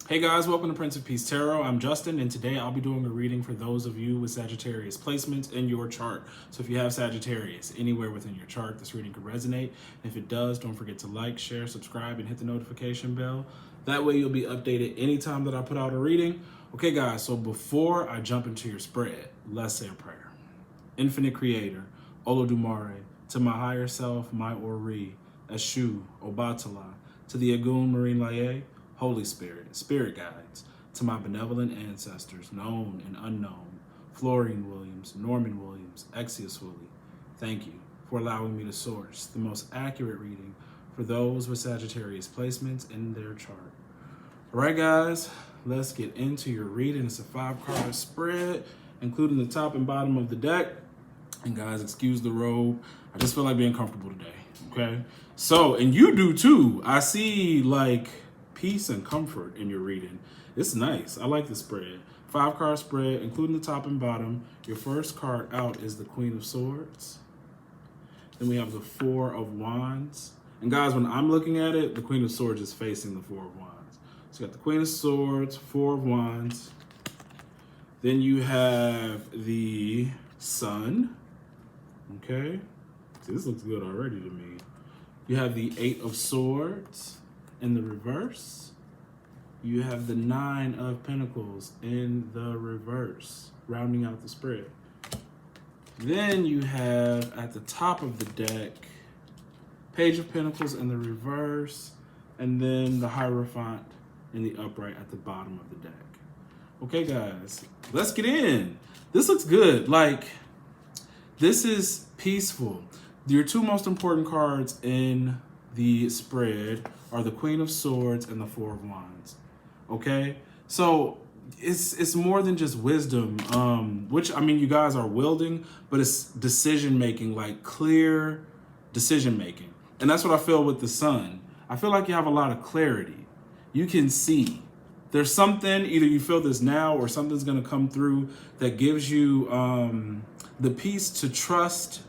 Hey guys, welcome to Prince of Peace Tarot. I'm Justin, and today I'll be doing a reading for those of you with Sagittarius placements in your chart. So if you have Sagittarius anywhere within your chart, this reading could resonate. And if it does, don't forget to like, share, subscribe, and hit the notification bell. That way you'll be updated anytime that I put out a reading. Okay guys, so before I jump into your spread, let's say a prayer. Infinite Creator, Olodumare, to my higher self, my Ori, Eshu, Obatala, to the Agun Marine Laye, Holy Spirit, Spirit Guides, to my benevolent ancestors, known and unknown, Florine Williams, Norman Williams, Exius Woolley, thank you for allowing me to source the most accurate reading for those with Sagittarius placements in their chart. All right, guys, let's get into your reading. It's a 5-card spread, including the top and bottom of the deck. And guys, excuse the robe. I just feel like being comfortable today, okay? So, and you do too. I see like peace and comfort in your reading. It's nice. I like the spread. 5-card spread, including the top and bottom. Your first card out is the Queen of Swords. Then we have the 4 of Wands. And guys, when I'm looking at it, the Queen of Swords is facing the 4 of Wands. So you got the Queen of Swords, 4 of Wands. Then you have the Sun. Okay. See, this looks good already to me. You have the 8 of Swords in the reverse. You have the 9 of Pentacles in the reverse, rounding out the spread. Then you have at the top of the deck, Page of Pentacles in the reverse, and then the Hierophant in the upright at the bottom of the deck. Okay, guys, let's get in. This looks good. Like, this is peaceful. Your 2 most important cards in the spread are the Queen of Swords and the 4 of Wands. Okay? So it's more than just wisdom, which, I mean, you guys are wielding, but it's decision-making, like clear decision-making. And that's what I feel with the Sun. I feel like you have a lot of clarity. You can see. There's something, either you feel this now or something's going to come through that gives you the peace to trust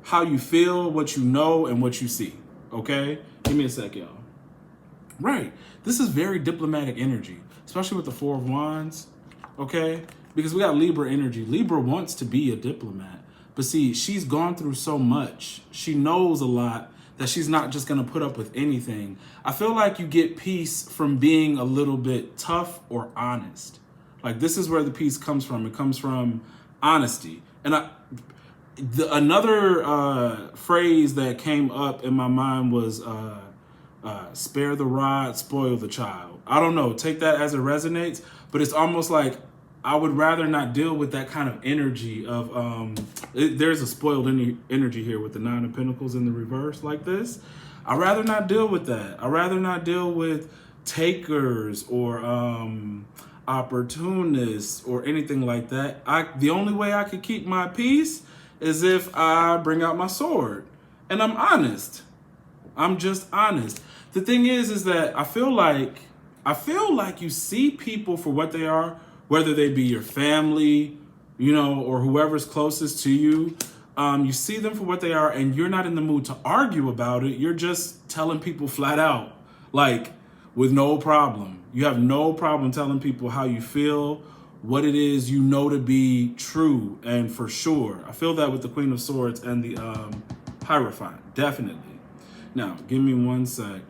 how you feel, what you know, and what you see. Okay? Give me a sec, y'all. Right. This is very diplomatic energy, especially with the 4 of Wands. Okay? Because we got Libra energy. Libra wants to be a diplomat. But see, she's gone through so much. She knows a lot that she's not just going to put up with anything. I feel like you get peace from being a little bit tough or honest. Like, this is where the peace comes from. It comes from honesty. And another phrase that came up in my mind was spare the rod, spoil the child. I don't know, take that as it resonates, but it's almost like I would rather not deal with that kind of energy of, there's a spoiled energy here with the 9 of Pentacles in the reverse like this. I'd rather not deal with that. I'd rather not deal with takers or opportunists or anything like that. The only way I could keep my peace is if I bring out my sword and I'm honest. I'm just honest. The thing is that I feel like you see people for what they are, whether they be your family, you know, or whoever's closest to you. You see them for what they are, and you're not in the mood to argue about it. You're just telling people flat out, like, with no problem. You have no problem telling people how you feel, what it is you know to be true and for sure. I feel that with the Queen of Swords and the Hierophant, definitely. Now, give me one sec.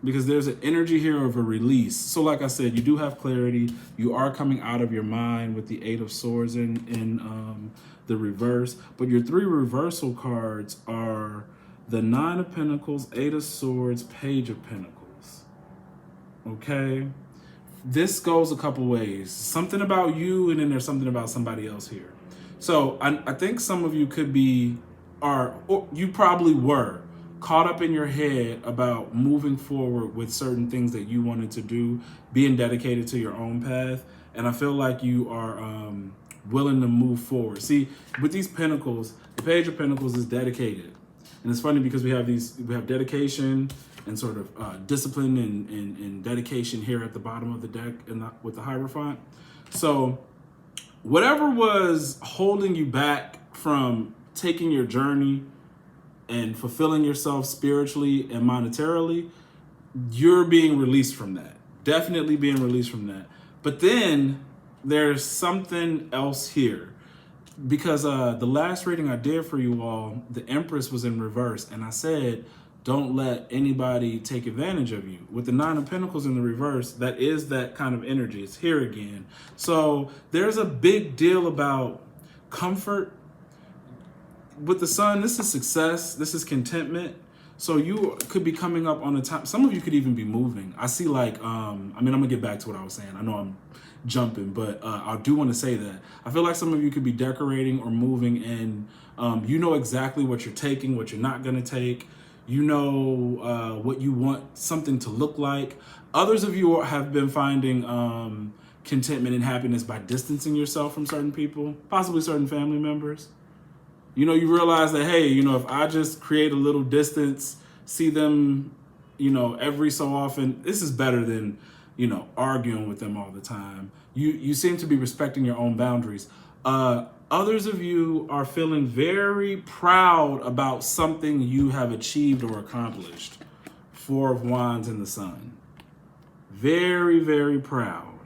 Because there's an energy here of a release. So like I said, you do have clarity. You are coming out of your mind with the 8 of Swords in the reverse. But your 3 reversal cards are the 9 of Pentacles, 8 of Swords, Page of Pentacles. Okay? This goes a couple ways. Something about you, and then there's something about somebody else here. So I think some of you could be, or you probably were, caught up in your head about moving forward with certain things that you wanted to do, being dedicated to your own path. And I feel like you are willing to move forward. See, with these Pentacles, the Page of Pentacles is dedicated. And it's funny because we have dedication and sort of discipline and dedication here at the bottom of the deck and with the Hierophant. So whatever was holding you back from taking your journey and fulfilling yourself spiritually and monetarily, you're being released from that. Definitely being released from that. But then there's something else here. Because the last reading I did for you all, the Empress was in reverse. And I said, don't let anybody take advantage of you. With the Nine of Pentacles in the reverse, that is that kind of energy. It's here again. So there's a big deal about comfort. With the Sun, this is success. This is contentment. So you could be coming up on a time. Some of you could even be moving. I see like, I'm going to get back to what I was saying. I know I'm jumping, but I do want to say that I feel like some of you could be decorating or moving, and you know exactly what you're taking, what you're not going to take. You know what you want something to look like. Others of you have been finding contentment and happiness by distancing yourself from certain people, possibly certain family members. You know, you realize that, hey, you know, if I just create a little distance, see them, you know, every so often, this is better than, you know, arguing with them all the time. You seem to be respecting your own boundaries. Others of you are feeling very proud about something you have achieved or accomplished. Four of Wands in the Sun. Very, very proud.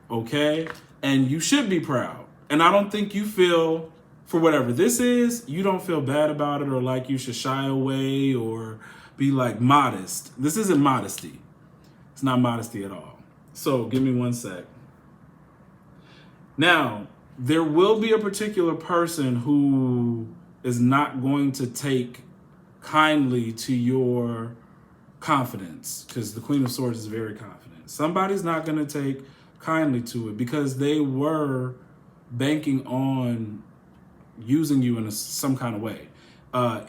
Okay? And you should be proud. And I don't think you feel, for whatever this is, you don't feel bad about it or like you should shy away or be like modest. This isn't modesty. It's not modesty at all. So give me one sec. Now, there will be a particular person who is not going to take kindly to your confidence, because the Queen of Swords is very confident. Somebody's not going to take kindly to it because they were banking on using you in some kind of way.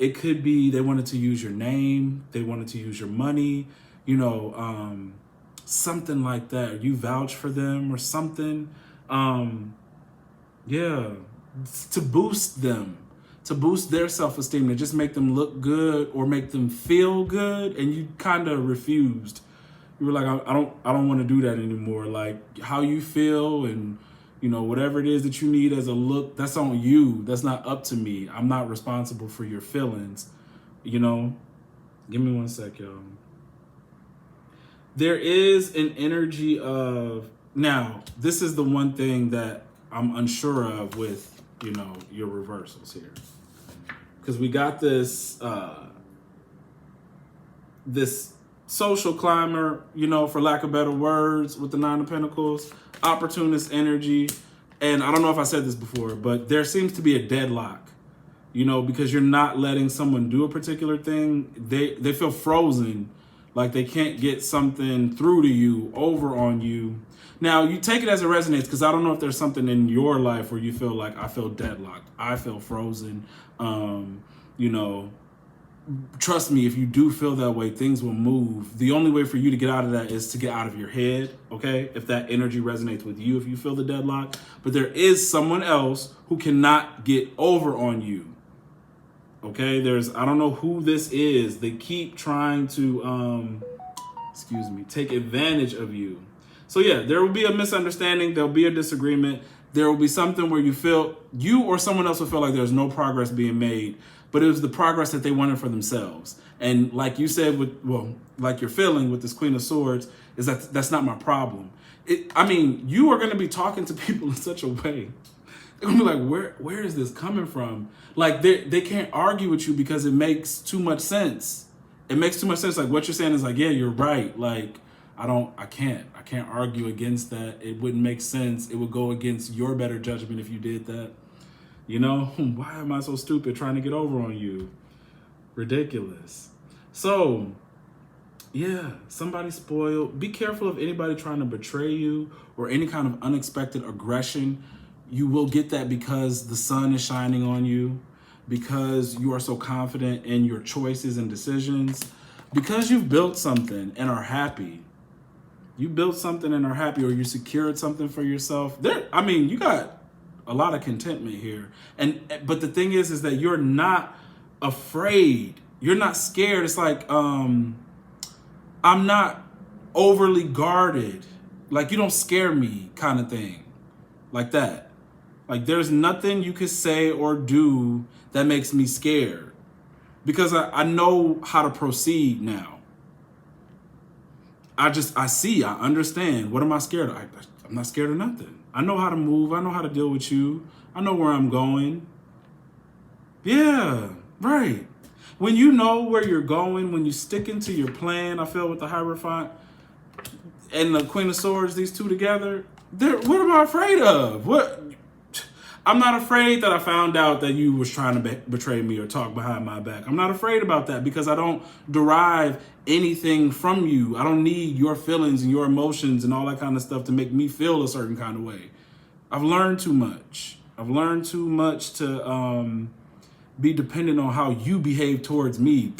It could be they wanted to use your name, they wanted to use your money, you know, something like that. You vouch for them or something. Yeah, to boost them, to boost their self-esteem, to just make them look good or make them feel good. And you kind of refused. You were like, I don't want to do that anymore. Like how you feel and, you know, whatever it is that you need as a look, that's on you. That's not up to me. I'm not responsible for your feelings. You know, give me one sec, y'all. There is an energy of, now, this is the one thing that I'm unsure of with, you know, your reversals here. Because we got this, this social climber, you know, for lack of better words, with the Nine of Pentacles, opportunist energy. And I don't know if I said this before, but there seems to be a deadlock, you know, because you're not letting someone do a particular thing. They feel frozen, like they can't get something through to you, over on you. Now, you take it as it resonates, because I don't know if there's something in your life where you feel like, I feel deadlocked, I feel frozen. You know, trust me, if you do feel that way, things will move. The only way for you to get out of that is to get out of your head, okay? If that energy resonates with you, if you feel the deadlock. But there is someone else who cannot get over on you, okay? I don't know who this is. They keep trying to, take advantage of you. So yeah, there will be a misunderstanding. There'll be a disagreement. There will be something where you feel, you or someone else will feel like there's no progress being made, but it was the progress that they wanted for themselves. And like you said, like you're feeling with this Queen of Swords, is that that's not my problem. You are going to be talking to people in such a way. They're going to be like, where is this coming from? Like they can't argue with you because it makes too much sense. It makes too much sense. Like what you're saying is like, yeah, you're right. Like, I can't argue against that. It wouldn't make sense. It would go against your better judgment if you did that. You know, why am I so stupid trying to get over on you? Ridiculous. So, yeah, somebody spoiled. Be careful of anybody trying to betray you or any kind of unexpected aggression. You will get that because the sun is shining on you, because you are so confident in your choices and decisions, because you've built something and are happy. You built something and are happy, or you secured something for yourself. You got a lot of contentment here. But the thing is that you're not afraid. You're not scared. It's like, I'm not overly guarded. Like, you don't scare me kind of thing. Like that. Like, there's nothing you could say or do that makes me scared. Because I know how to proceed now. I understand. What am I scared of? I'm not scared of nothing. I know how to move. I know how to deal with you. I know where I'm going. Yeah, right. When you know where you're going, when you stick into your plan, I feel with the Hierophant and the Queen of Swords, these two together, what am I afraid of? What? I'm not afraid that I found out that you was trying to betray me or talk behind my back. I'm not afraid about that because I don't derive anything from you. I don't need your feelings and your emotions and all that kind of stuff to make me feel a certain kind of way. I've learned too much. I've learned too much to be dependent on how you behave towards me.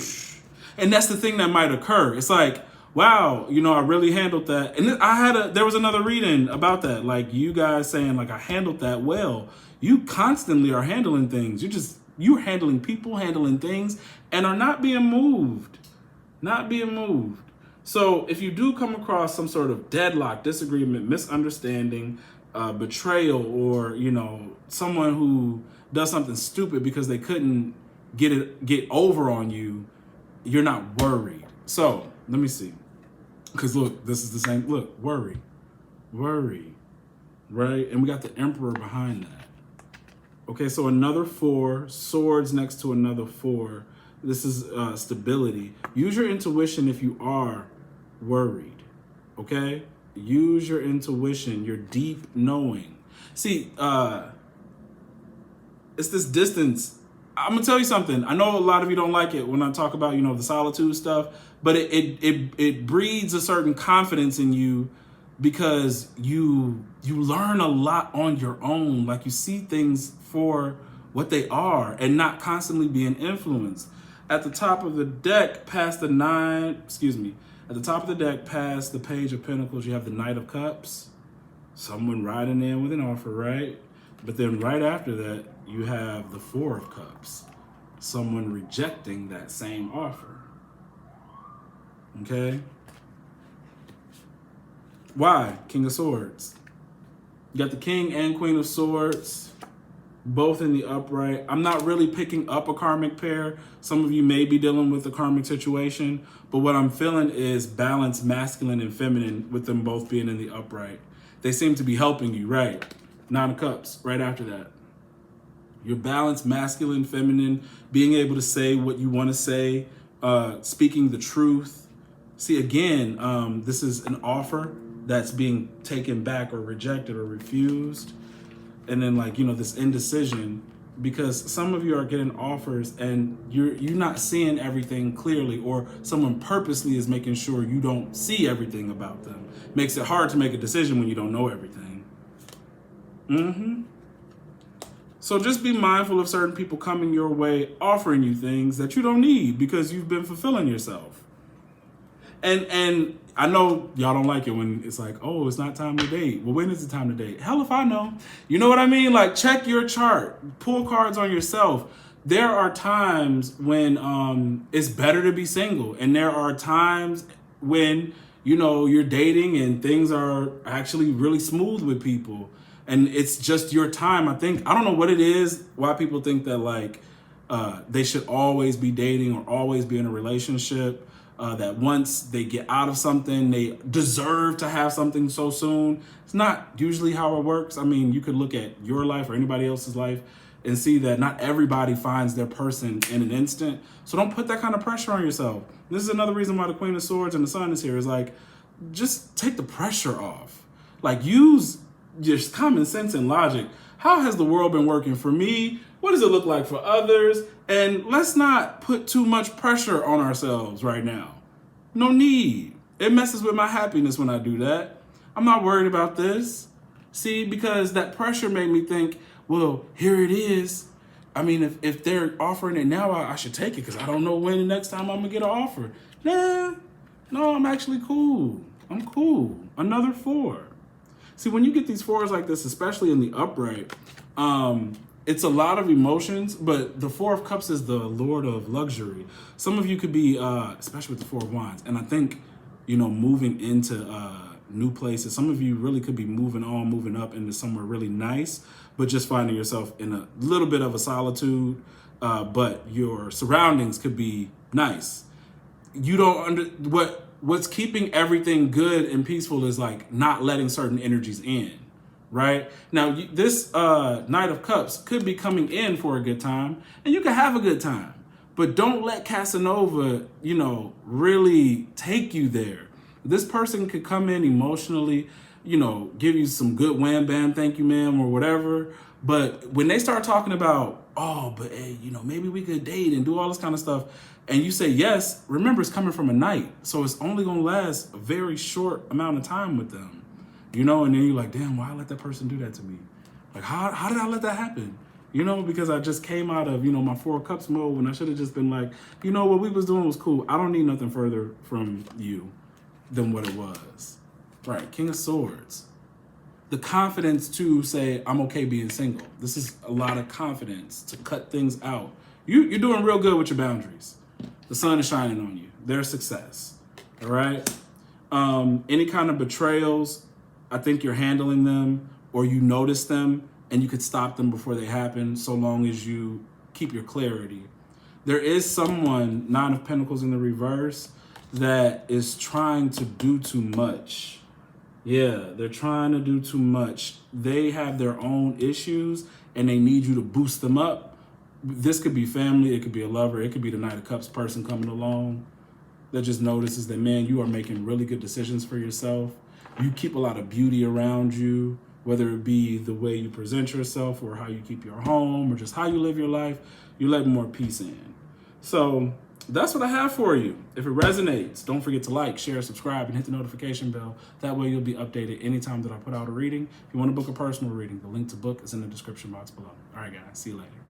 And that's the thing that might occur. It's like, wow, I really handled that. And there was another reading about that. Like you guys saying like, I handled that well. You constantly are handling things. You're handling people, handling things, and are not being moved. Not being moved. So if you do come across some sort of deadlock, disagreement, misunderstanding, betrayal, or, someone who does something stupid because they couldn't get over on you, you're not worried. So let me see. Because look, this is the same. Look, worry, right? And we got the Emperor behind that. Okay, so another 4, swords next to another 4. This is stability. Use your intuition if you are worried, okay? Use your intuition, your deep knowing. See, it's this distance. I'm gonna tell you something. I know a lot of you don't like it when I talk about, the solitude stuff, but it breeds a certain confidence in you because you learn a lot on your own. Like you see things for what they are and not constantly being influenced. At the top of the deck, past the at the top of the deck, past the Page of Pentacles, you have the Knight of Cups. Someone riding in with an offer, right? But then right after that, you have the 4 of Cups. Someone rejecting that same offer. Okay? Why? King of Swords. You got the King and Queen of Swords, both in the upright. I'm not really picking up a karmic pair. Some of you may be dealing with a karmic situation, but what I'm feeling is balanced masculine and feminine with them both being in the upright. They seem to be helping you, right? 9 of Cups, right after that. You're balanced, masculine, feminine, being able to say what you want to say, speaking the truth. See, again, this is an offer that's being taken back or rejected or refused. And then this indecision, because some of you are getting offers and you're not seeing everything clearly, or someone purposely is making sure you don't see everything about them. Makes it hard to make a decision when you don't know everything. So just be mindful of certain people coming your way, offering you things that you don't need because you've been fulfilling yourself. And I know y'all don't like it when it's like, oh, it's not time to date. Well, when is it time to date? Hell if I know. You know what I mean? Like, check your chart. Pull cards on yourself. There are times when it's better to be single. And there are times when, you're dating and things are actually really smooth with people. And it's just your time. I don't know what it is, why people think that they should always be dating or always be in a relationship. That once they get out of something, they deserve to have something so soon. It's not usually how it works. I mean, you could look at your life or anybody else's life and see that not everybody finds their person in an instant. So don't put that kind of pressure on yourself. This is another reason why the Queen of Swords and the Sun is here, is just take the pressure off. Use just common sense and logic. How has the world been working for me? What does it look like for others? And let's not put too much pressure on ourselves right now. No need. It messes with my happiness when I do that. I'm not worried about this. See, because that pressure made me think, well, here it is. I mean, if they're offering it now, I should take it because I don't know when the next time I'm going to get an offer. Nah, no, I'm actually cool. I'm cool. Another 4. See, when you get these 4s like this, especially in the upright, it's a lot of emotions, but the 4 of Cups is the Lord of luxury. Some of you could be, especially with the 4 of Wands, and I think, moving into new places. Some of you really could be moving up into somewhere really nice, but just finding yourself in a little bit of a solitude, but your surroundings could be nice. You don't what's keeping everything good and peaceful is like not letting certain energies in, right? Now, this Knight of Cups could be coming in for a good time, and you can have a good time, but don't let Casanova, really take you there. This person could come in emotionally, give you some good wham bam, thank you ma'am, or whatever. But when they start talking about, oh, but hey, maybe we could date and do all this kind of stuff, and you say yes, remember it's coming from a knight, so it's only gonna last a very short amount of time with them, and then you're like, damn, why I let that person do that to me? Like, how did I let that happen? Because I just came out of, my 4 of Cups mode when I should have just been like, what we was doing was cool. I don't need nothing further from you than what it was. Right, King of Swords. The confidence to say, I'm okay being single. This is a lot of confidence to cut things out. You're doing real good with your boundaries. The sun is shining on you. There's success, all right? Any kind of betrayals, I think you're handling them, or you notice them and you could stop them before they happen, so long as you keep your clarity. There is someone, 9 of Pentacles in the reverse, that is trying to do too much. Yeah, they're trying to do too much. They have their own issues and they need you to boost them up. This could be family, it could be a lover, it could be the Knight of Cups person coming along that just notices that, man, you are making really good decisions for yourself. You keep a lot of beauty around you, whether it be the way you present yourself or how you keep your home or just how you live your life. You let more peace in. So that's what I have for you. If it resonates, don't forget to like, share, subscribe, and hit the notification bell. That way you'll be updated anytime that I put out a reading. If you want to book a personal reading, the link to book is in the description box below. All right, guys, see you later.